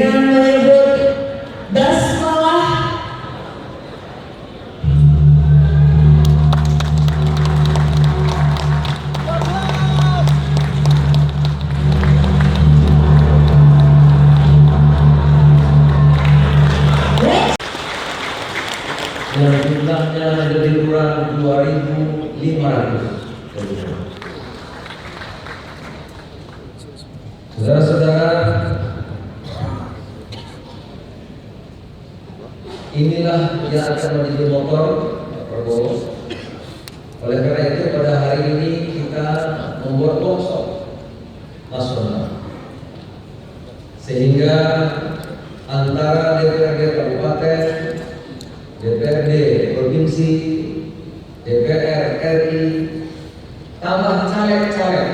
dengan menyebut basmalah. Yang jumlahnya lebih kurang 2.500. Saudara-saudara, inilah yang akan menjadi motor Pak Prabowo. Oleh karena itu pada hari ini kita membuat workshop nasional, sehingga antara DPRD kabupaten, DPRD provinsi, DPR RI, tambah caleg-caleg,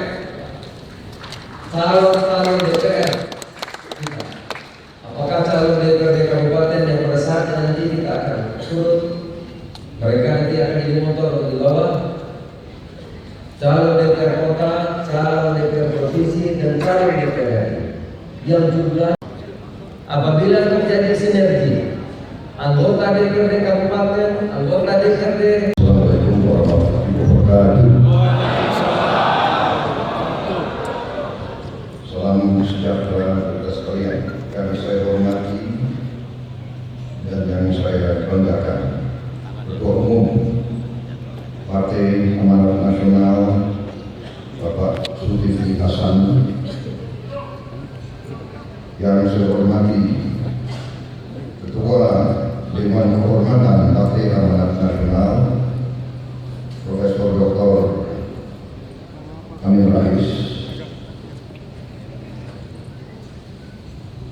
calon DPR kita. Apakah calon DPRD kabupaten yang pada saat nanti kita akan turun, mereka nanti akan jadi motor di bawah, calon DPR kota, calon DPR provinsi, dan calon DPR yang jumlah apabila terjadi sinergi anggota DPRD kabupaten, anggota DPRD. Assalamualaikum warahmatullahi wabarakatuh. Salam sejahtera kepada sekalian. Yang saya hormati dan yang saya banggakan, Ketua Umum Partai Amanat Nasional Bapak Zulkifli Hasan, yang saya hormati Ketua Dewan Kehormatan Partai Amanat Nasional Profesor Dr. Amin Rais,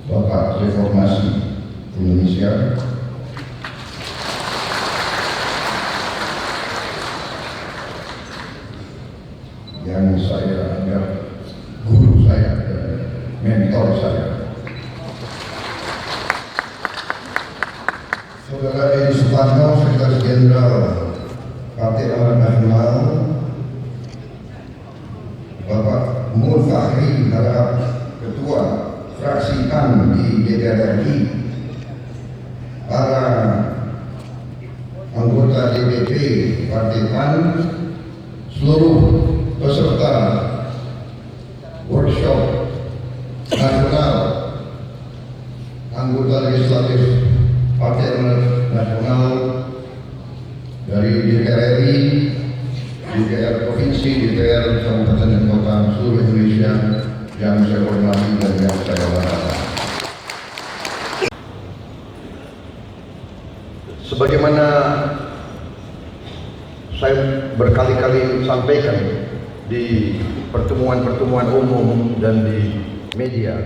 Bapak Reformasi Indonesia, yang saya anggap guru saya dan mentor saya, Saudara Edi Suparno, Sekretaris Jenderal Partai Amanat Nasional, Bapak Mul Fahri Harahap, Ketua Fraksi PAN di DPR RI, para anggota DPP Partai PAN, seluruh peserta workshop nasional, anggota legislatif Partai Amanat Nasional dari DPR RI, DPR Provinsi, DPR Kabupaten dan Kota seluruh Indonesia yang saya hormati dan yang saya banggakan. Sebagaimana saya berkali-kali sampaikan di pertemuan-pertemuan umum dan di media,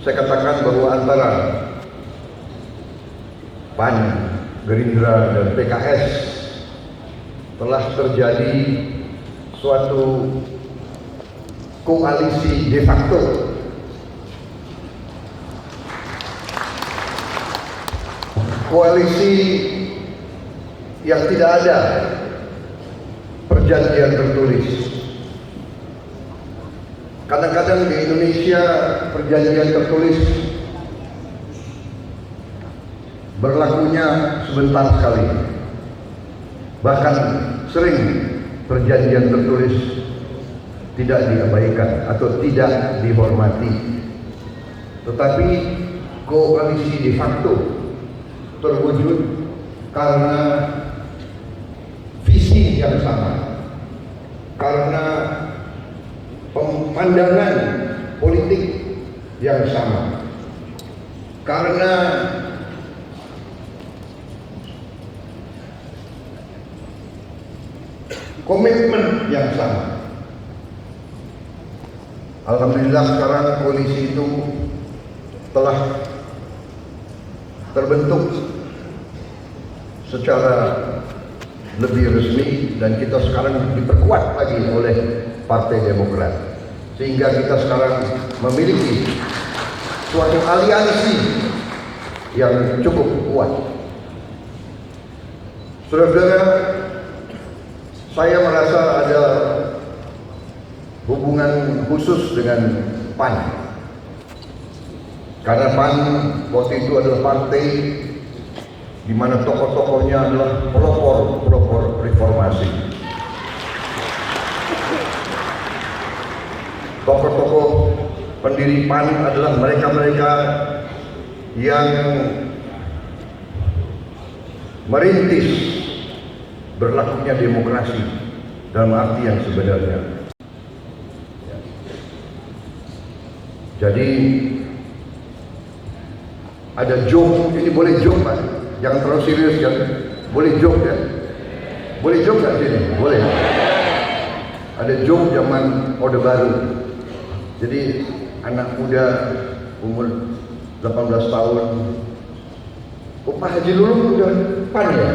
saya katakan bahwa antara PAN, Gerindra, dan PKS telah terjadi suatu koalisi de facto. Koalisi yang tidak ada perjanjian tertulis. Kadang-kadang di Indonesia perjanjian tertulis berlakunya sebentar sekali. Bahkan sering perjanjian tertulis tidak diabaikan atau tidak dihormati. Tetapi koalisi de facto terwujud karena visi yang sama, karena pandangan politik yang sama, karena komitmen yang sama. Alhamdulillah sekarang koalisi itu telah terbentuk secara lebih resmi dan kita sekarang diperkuat lagi oleh Partai Demokrat, sehingga kita sekarang memiliki suatu aliansi yang cukup kuat. Saudara-saudara, saya merasa ada hubungan khusus dengan PAN. Karena PAN waktu itu adalah partai di mana tokoh-tokohnya adalah pelopor reformasi. Tokoh-tokoh pendiri PAN adalah mereka-mereka yang merintis berlakunya demokrasi dalam arti yang sebenarnya. Jadi ada joke, ini boleh joke Pak, jangan terlalu serius kan? Boleh joke ya? Boleh joke nggak sini? Boleh. Ada joke zaman Orde Baru. Jadi anak muda umur 18 tahun, oh, Pak Haji Lulung udah PAN ya?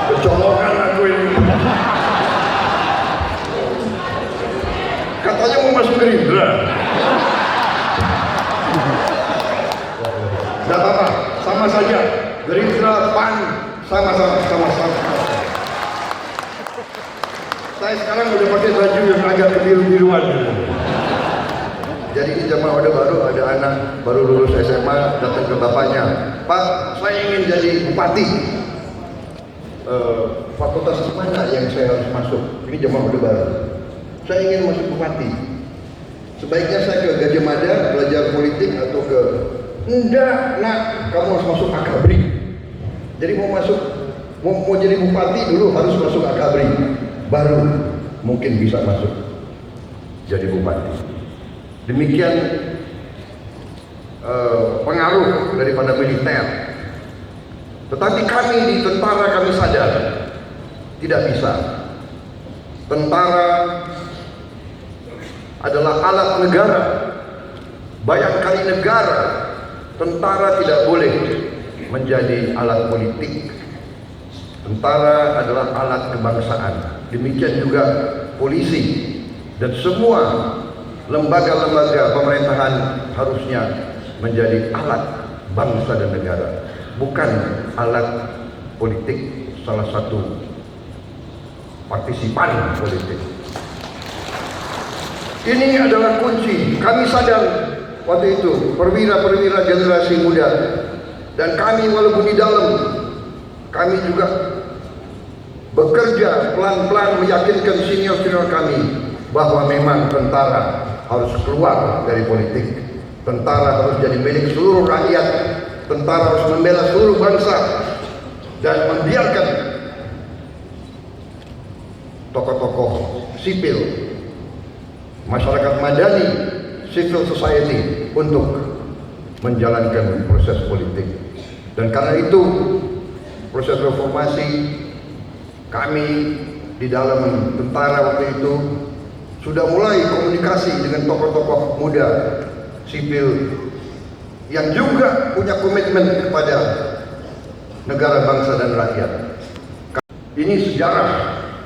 Kecolongan aku ini. Katanya mau masuk Gerindra. Tidak apa-apa, sama saja. Gerindra, PAN, sama-sama. Saya sekarang udah pakai baju yang agak kebiru-biruan. Jadi di zaman Orde Baru ada anak baru lulus SMA datang ke bapaknya, Pak, saya ingin jadi bupati. Fakultas mana yang saya harus masuk? Ini zaman Orde Baru. Saya ingin masuk bupati. Sebaiknya saya ke Gajah Mada belajar politik atau ke... Enggak, nak, kamu harus masuk Akabri. Jadi mau jadi bupati dulu harus masuk Akabri, baru mungkin bisa masuk jadi bupati. Demikian pengaruh daripada militer. Tetapi kami di tentara kami sadar tidak bisa. Tentara adalah alat negara. Banyak kali negara, tentara tidak boleh menjadi alat politik. Tentara adalah alat kebangsaan. Demikian juga polisi dan semua lembaga-lembaga pemerintahan harusnya menjadi alat bangsa dan negara, bukan alat politik salah satu partisipan politik. Ini adalah kunci. Kami sadar waktu itu perwira-perwira generasi muda, dan kami walaupun di dalam, kami juga bekerja pelan-pelan meyakinkan senior-senior kami bahwa memang tentara harus keluar dari politik. Tentara harus jadi milik seluruh rakyat. Tentara harus membela seluruh bangsa dan membiarkan tokoh-tokoh sipil, masyarakat madani, civil society untuk menjalankan proses politik. Dan karena itu proses reformasi kami di dalam tentara waktu itu sudah mulai komunikasi dengan tokoh-tokoh muda sipil yang juga punya komitmen kepada negara, bangsa dan rakyat. Ini sejarah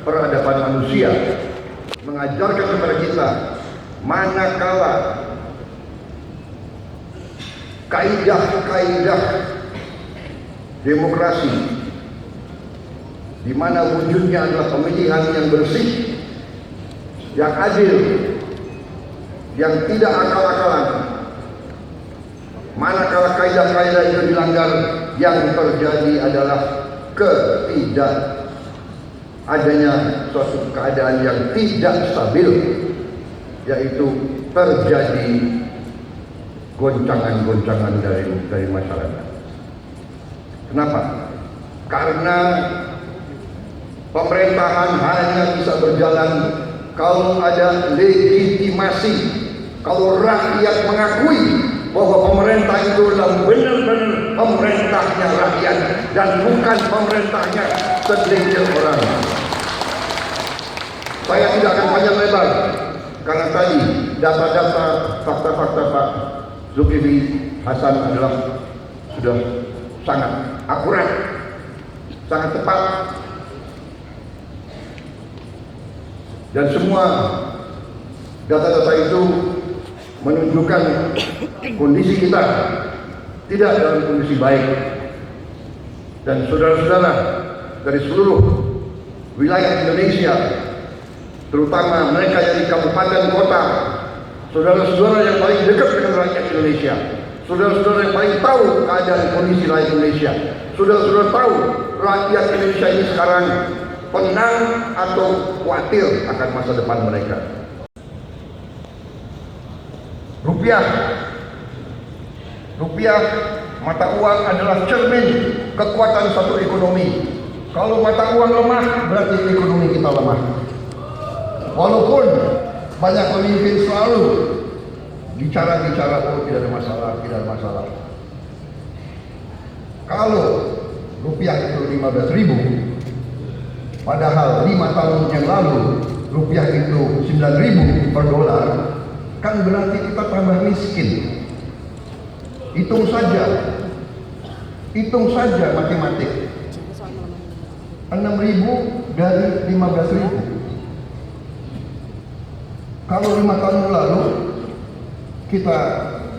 peradaban manusia mengajarkan kepada kita manakala kaidah-kaidah demokrasi di mana wujudnya adalah pemilihan yang bersih, yang adil, yang tidak akal-akalan. Manakala kaidah-kaidah itu dilanggar, yang terjadi adalah adanya suatu keadaan yang tidak stabil, yaitu terjadi goncangan-goncangan dari masyarakat. Kenapa? Karena pemerintahan hanya bisa berjalan kalau ada legitimasi, kalau rakyat mengakui bahwa pemerintah itu adalah benar-benar pemerintahnya rakyat dan bukan pemerintahnya segelintir orang. Saya tidak akan panjang lebar karena tadi data-data, fakta-fakta Pak Zulkifli Hasan adalah sudah sangat akurat, sangat tepat, dan semua data-data itu menunjukkan kondisi kita tidak dalam kondisi baik. Dan saudara-saudara dari seluruh wilayah Indonesia, terutama mereka yang di kabupaten kota, saudara-saudara yang paling dekat dengan rakyat Indonesia, saudara-saudara yang paling tahu keadaan kondisi rakyat Indonesia, saudara-saudara tahu rakyat Indonesia ini sekarang tenang atau khawatir akan masa depan mereka. Rupiah mata uang adalah cermin kekuatan satu ekonomi. Kalau mata uang lemah, berarti ekonomi kita lemah. Walaupun banyak pemimpin selalu bicara-bicara, oh tidak ada masalah, tidak ada masalah. Kalau rupiah itu 15.000, padahal 5 tahun yang lalu rupiah itu 9.000 per dolar, kan berarti kita tambah miskin. Hitung saja matematik. 6.000 dari 15.000. Kalau 5 tahun lalu kita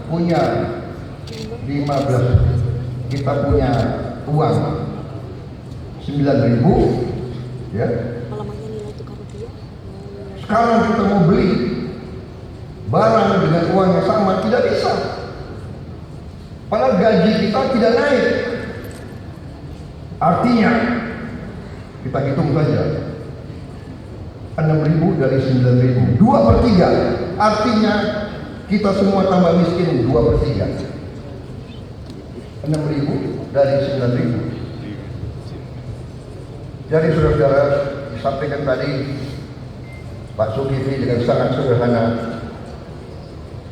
punya 15, kita punya uang 9.000, ya. Sekarang kita mau beli barang dengan uang yang sama, tidak bisa. Padahal gaji kita tidak naik. Artinya, kita hitung saja, 6.000 dari 9.000, 2/3. Artinya kita semua tambah miskin 2/3. 6.000 dari 9.000. Jadi saudara-saudara, disampaikan tadi Pak Zulkifli dengan sangat sederhana,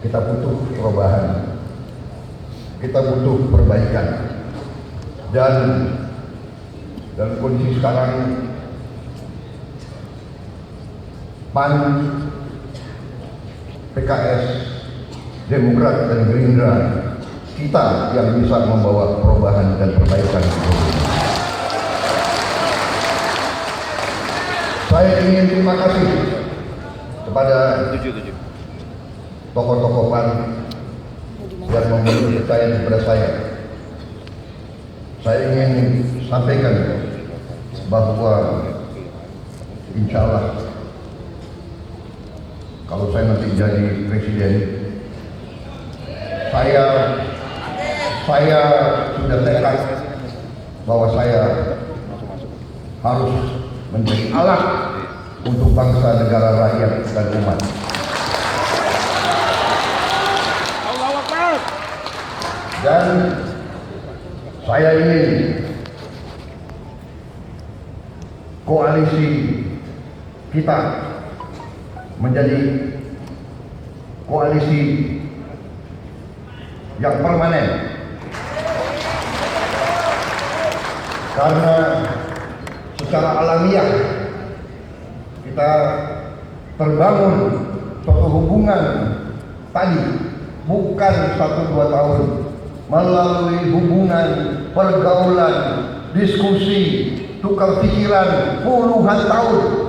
kita butuh perubahan, kita butuh perbaikan. Dan dalam kondisi sekarang, PAN, PKS, Demokrat dan Gerindra, kita yang bisa membawa perubahan dan perbaikan. Saya ingin terima kasih kepada tokoh-tokoh PAN yang memberi percaya kepada saya. Saya ingin sampaikan bahwa insya Allah kalau saya nanti jadi presiden, saya sudah tekad bahwa saya harus menjadi alat untuk bangsa, negara, rakyat, dan umat. Dan saya ingin koalisi kita menjadi koalisi yang permanen, karena secara alamiah kita terbangun suatu hubungan tadi bukan 1-2 tahun, melalui hubungan, pergaulan, diskusi, tukar pikiran puluhan tahun.